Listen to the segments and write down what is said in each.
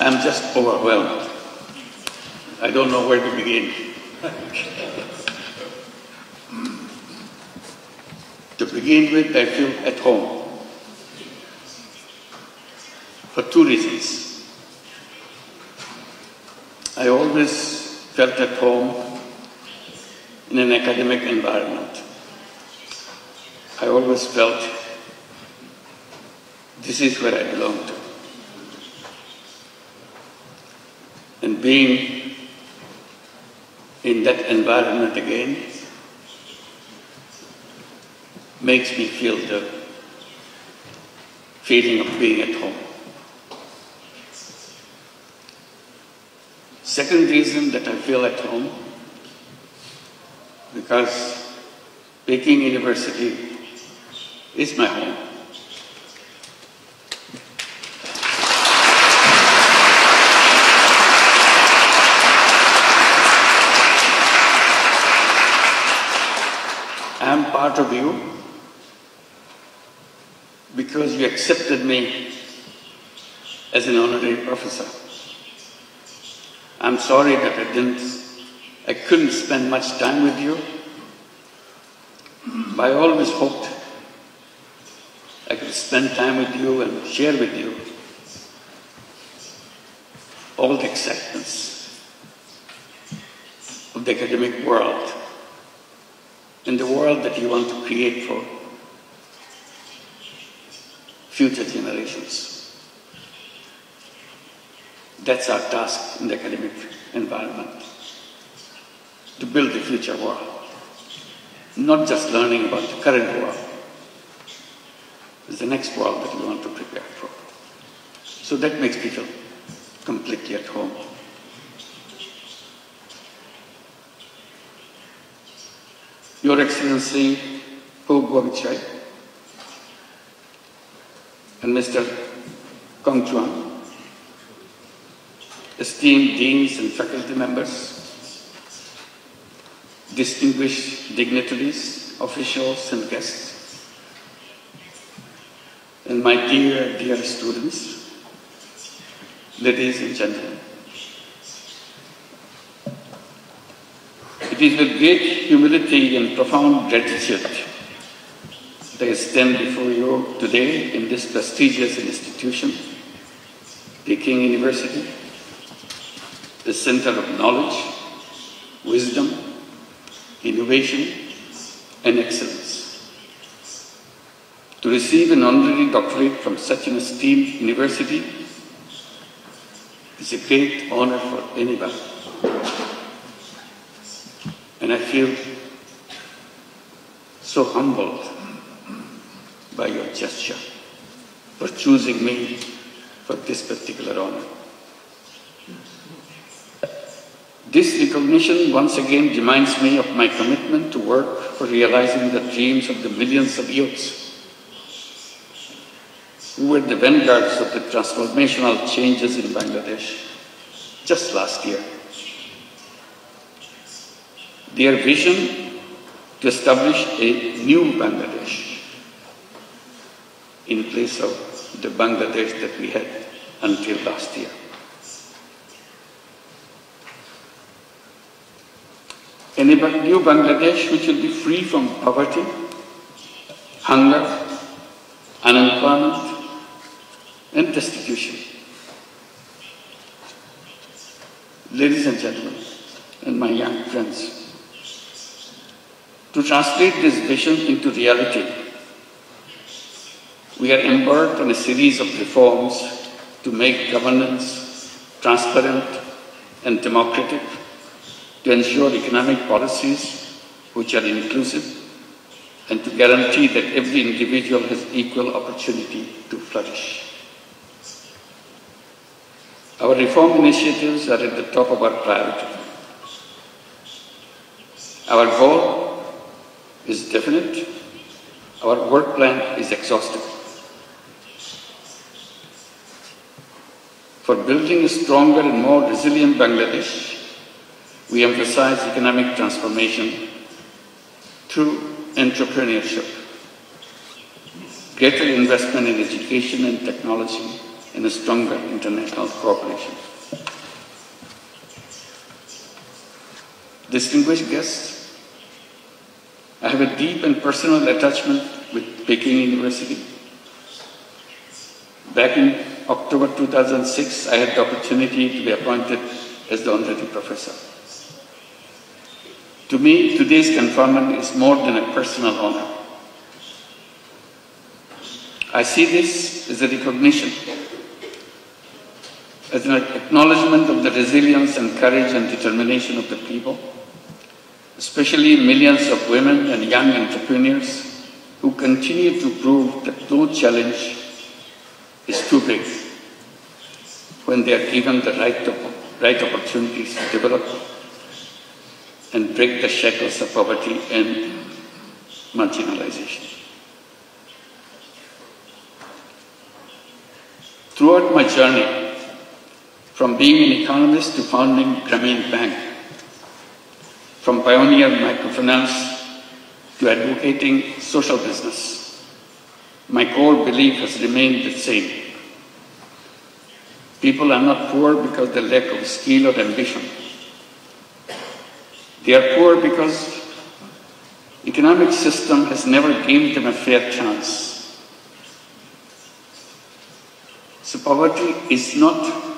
I'm just overwhelmed. I don't know where to begin. To begin with, I feel at home for two reasons. I always felt at home in an academic environment. I always felt this is where I belong to. And being in that environment again makes me feel the feeling of being at home. Second reason that I feel at home, because Peking University is my home. I am part of you because you accepted me as an honorary professor. I'm sorry that I couldn't spend much time with you, but I always hoped I could spend time with you and share with you all the excitements of the academic world and the world that you want to create for future generations. That's our task in the academic environment, to build the future world, not just learning about the current world. It's the next world that we want to prepare for. So that makes me feel completely at home. Your Excellency, Pu Guangchai, and Mr. Kong Chuan, esteemed deans and faculty members, distinguished dignitaries, officials and guests, and my dear, dear students, ladies and gentlemen. It is with great humility and profound gratitude that I stand before you today in this prestigious institution, Peking University, the center of knowledge, wisdom, innovation, and excellence. To receive an honorary doctorate from such an esteemed university is a great honor for anybody. And I feel so humbled by your gesture for choosing me for this particular honor. This recognition once again reminds me of my commitment to work for realizing the dreams of the millions of youths who were the vanguards of the transformational changes in Bangladesh just last year. Their vision to establish a new Bangladesh in place of the Bangladesh that we had until last year. A new Bangladesh which will be free from poverty, hunger, unemployment, and destitution. Ladies and gentlemen, and my young friends, to translate this vision into reality, we are embarked on a series of reforms to make governance transparent and democratic, to ensure economic policies which are inclusive, and to guarantee that every individual has equal opportunity to flourish. Our reform initiatives are at the top of our priority. Our goal is definite. Our work plan is exhaustive. For building a stronger and more resilient Bangladesh, we emphasize economic transformation through entrepreneurship, greater investment in education and technology, and a stronger international cooperation. Distinguished guests, I have a deep and personal attachment with Peking University. Back in October 2006, I had the opportunity to be appointed as the honorary professor. To me, today's conferment is more than a personal honor. I see this as a recognition, as an acknowledgement of the resilience and courage and determination of the people, especially millions of women and young entrepreneurs who continue to prove that no challenge is too big when they are given the right opportunities to develop and break the shackles of poverty and marginalization. Throughout my journey, from being an economist to founding Grameen Bank, from pioneer microfinance to advocating social business, my core belief has remained the same. People are not poor because of the lack of skill or ambition. They are poor because the economic system has never given them a fair chance. So poverty is not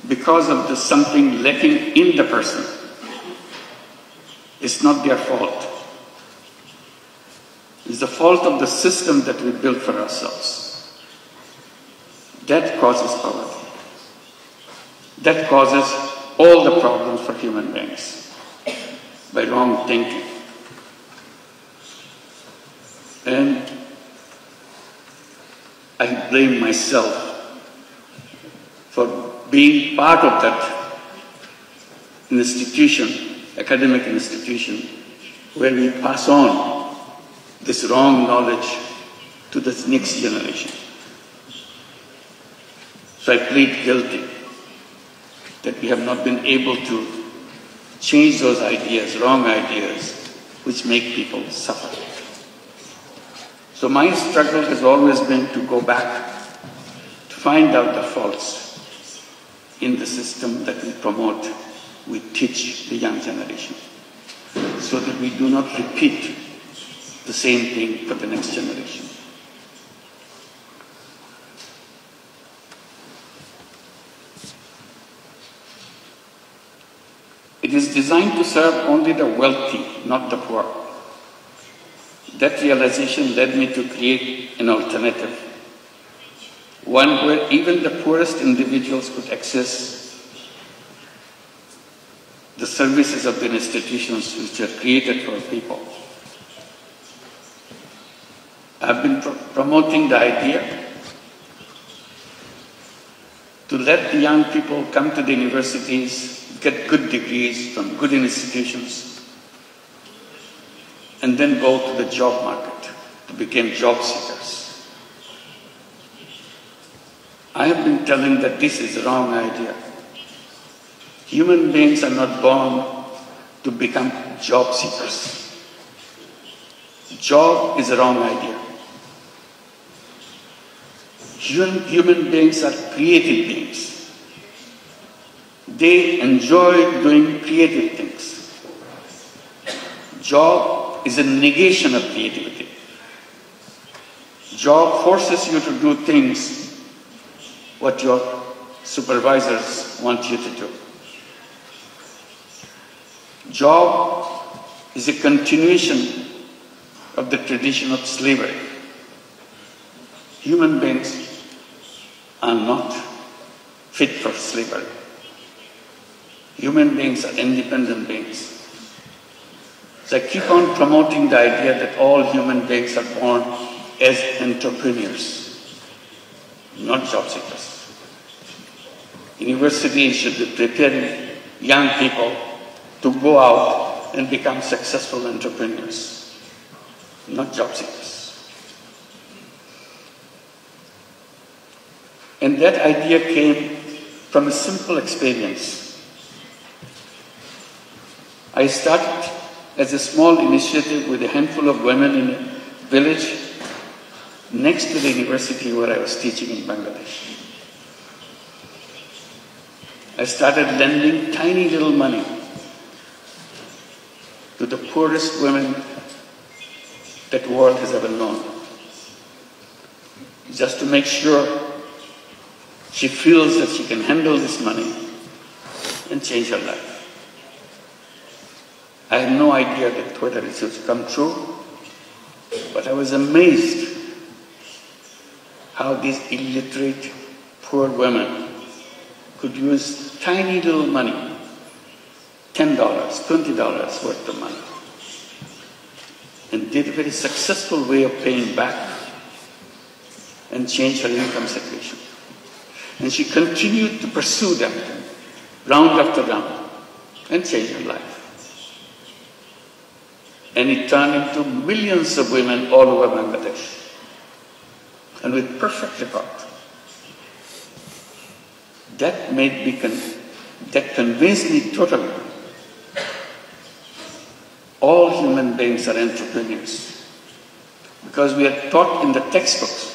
because of the something lacking in the person. It's not their fault. It's the fault of the system that we built for ourselves. That causes poverty. That causes all the problems for human beings by wrong thinking. And I blame myself for being part of that institution, academic institution, where we pass on this wrong knowledge to the next generation. So I plead guilty that we have not been able to change those ideas, wrong ideas, which make people suffer. So my struggle has always been to go back, to find out the faults in the system that we promote, we teach the young generation, so that we do not repeat the same thing for the next generation. It is designed to serve only the wealthy, not the poor. That realization led me to create an alternative, one where even the poorest individuals could access the services of the institutions which are created for people. I've been promoting the idea to let the young people come to the universities, get good degrees from good institutions, and then go to the job market to become job seekers. I have been telling that this is a wrong idea. Human beings are not born to become job seekers. Job is a wrong idea. Human beings are creative beings. They enjoy doing creative things. Job is a negation of creativity. Job forces you to do things what your supervisors want you to do. Job is a continuation of the tradition of slavery. Human beings are not fit for slavery. Human beings are independent beings. So I keep on promoting the idea that all human beings are born as entrepreneurs, not job seekers. Universities should be preparing young people to go out and become successful entrepreneurs, not job seekers. And that idea came from a simple experience. I started as a small initiative with a handful of women in a village next to the university where I was teaching in Bangladesh. I started lending tiny little money to the poorest women that the world has ever known, just to make sure she feels that she can handle this money and change her life. I had no idea that whether it would come true, but I was amazed how these illiterate, poor women could use tiny little money, $10, $20 worth of money, and did a very successful way of paying back and change her income situation. And she continued to pursue them round after round and change her life. And it turned into millions of women all over Bangladesh, and with perfect record. That convinced me totally. All human beings are entrepreneurs, because we are taught in the textbooks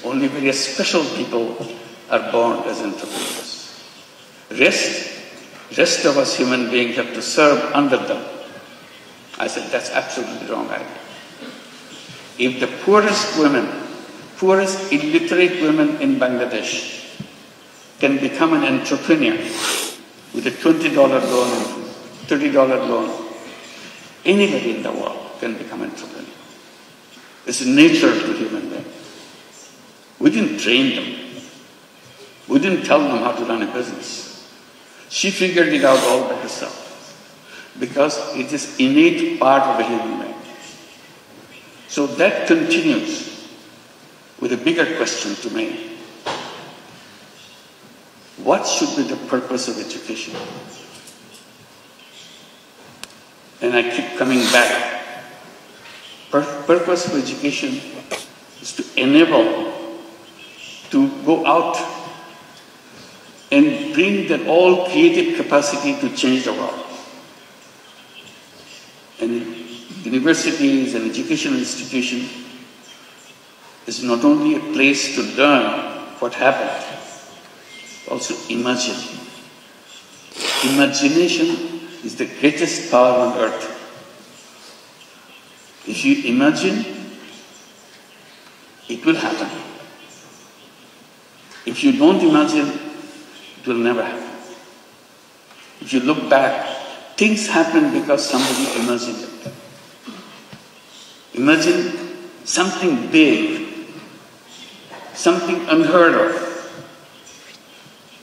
only very special people are born as entrepreneurs. Rest of us human beings have to serve under them. I said, that's absolutely wrong idea. If the poorest illiterate women in Bangladesh can become an entrepreneur with a $20 loan and $30 loan, anybody in the world can become an entrepreneur. It's nature to human beings. We didn't train them. We didn't tell them how to run a business. She figured it out all by herself, because it is innate part of a human being. So that continues with a bigger question to me. What should be the purpose of education? And I keep coming back. Purpose of education is to enable to go out and bring that all creative capacity to change the world. And universities and educational institutions is not only a place to learn what happened, also imagine. Imagination is the greatest power on earth. If you imagine, it will happen. If you don't imagine, it will never happen. If you look back, things happen because somebody imagined it. Imagine something big, something unheard of,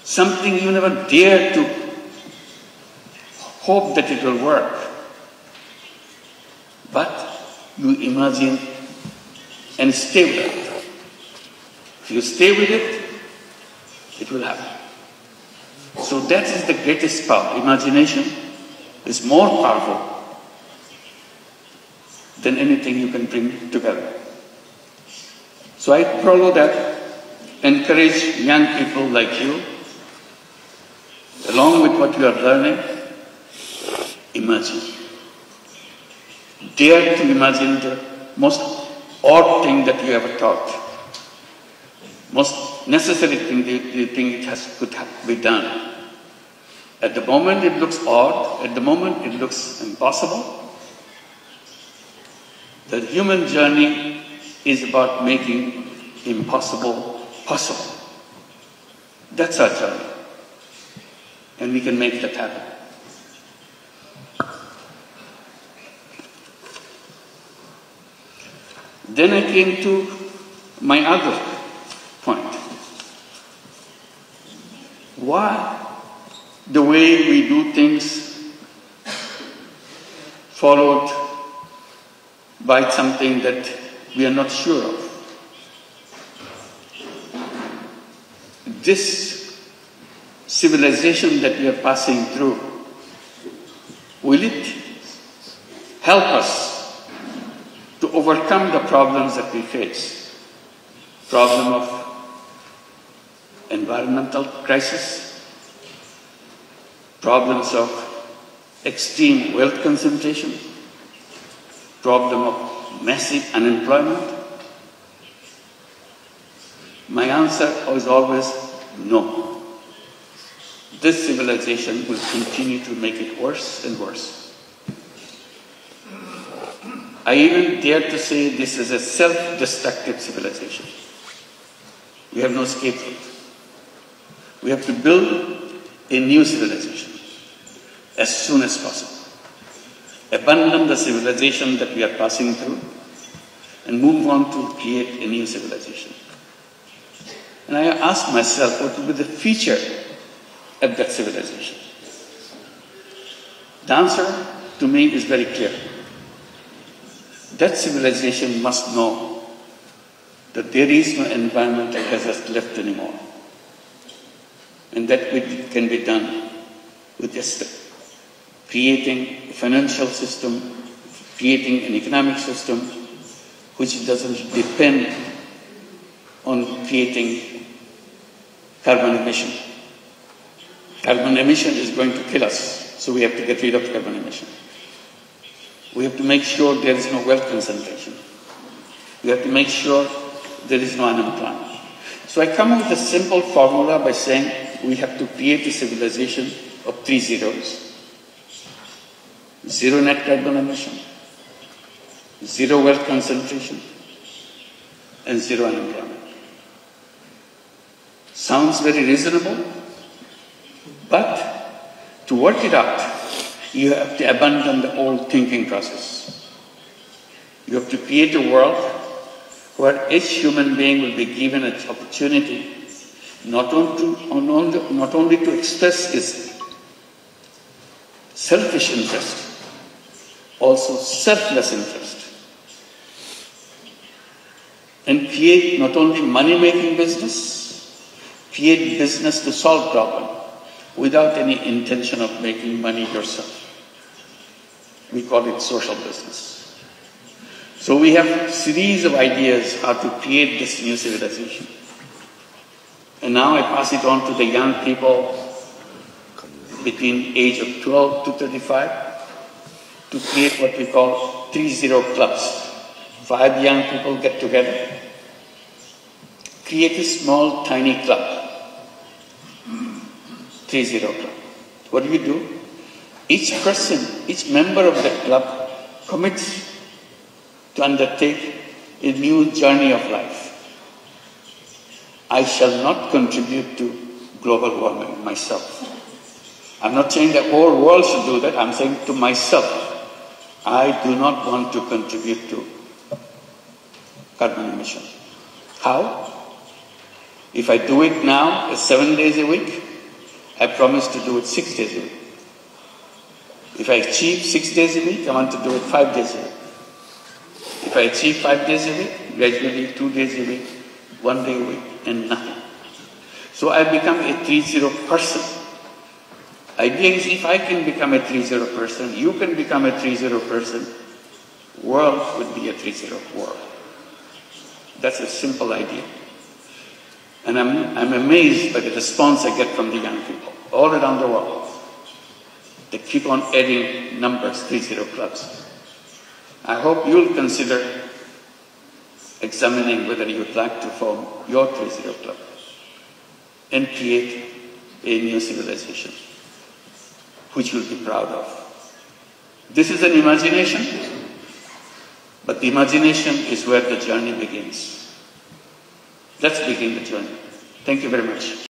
something you never dared to hope that it will work. But you imagine and stay with it. If you stay with it, it will happen. So that is the greatest power. Imagination is more powerful than anything you can bring together. So I follow that, encourage young people like you, along with what you are learning, imagine. Dare to imagine the most odd thing that you ever thought, most necessary thing you think could be done. At the moment it looks odd, at the moment it looks impossible. The human journey is about making impossible possible. That's our journey. And we can make that happen. Then I came to my other point. Why the way we do things followed by something that we are not sure of? This civilization that we are passing through, will it help us to overcome the problems that we face? Problem of environmental crisis, problems of extreme wealth concentration, problem of massive unemployment, My answer was always no. This civilization will continue to make it worse and worse. I even dare to say this is a self-destructive civilization. We have no scapegoat. We have to build a new civilization as soon as possible. Abandon the civilization that we are passing through and move on to create a new civilization. And I asked myself what would be the feature of that civilization. The answer to me is very clear. That civilization must know that there is no environment that has us left anymore. And that can be done with just creating a financial system, creating an economic system which doesn't depend on creating carbon emission. Carbon emission is going to kill us, so we have to get rid of carbon emission. We have to make sure there is no wealth concentration. We have to make sure there is no unemployment. So I come up with a simple formula by saying we have to create a civilization of 3 zeros. 0 net carbon emission, 0 wealth concentration, and 0 unemployment. Sounds very reasonable, but to work it out, you have to abandon the old thinking process. You have to create a world where each human being will be given an opportunity not only to express his selfish interest, also selfless interest, and create not only money-making business, create business to solve problems without any intention of making money yourself. We call it social business. So we have a series of ideas how to create this new civilization. And now I pass it on to the young people between age of 12 to 35 to create what we call 3-0 clubs. 5 young people get together, create a small, tiny club. 3-0 club. What do? Each person, each member of that club commits to undertake a new journey of life. I shall not contribute to global warming myself. I'm not saying the whole world should do that. I'm saying to myself, I do not want to contribute to carbon emission. How? If I do it now, 7 days a week, I promise to do it 6 days a week. If I achieve 6 days a week, I want to do it 5 days a week. If I achieve 5 days a week, gradually 2 days a week, 1 day a week, and nothing. So I become a 3-0 person. Idea is if I can become a 3-0 person, you can become a 3-0 person, world would be a 3-0 world. That's a simple idea. And I'm amazed by the response I get from the young people all around the world. They keep on adding numbers, 3-0 clubs. I hope you'll consider examining whether you'd like to form your 3-0 club and create a new civilization which you'll be proud of. This is an imagination, but the imagination is where the journey begins. Let's begin the journey. Thank you very much.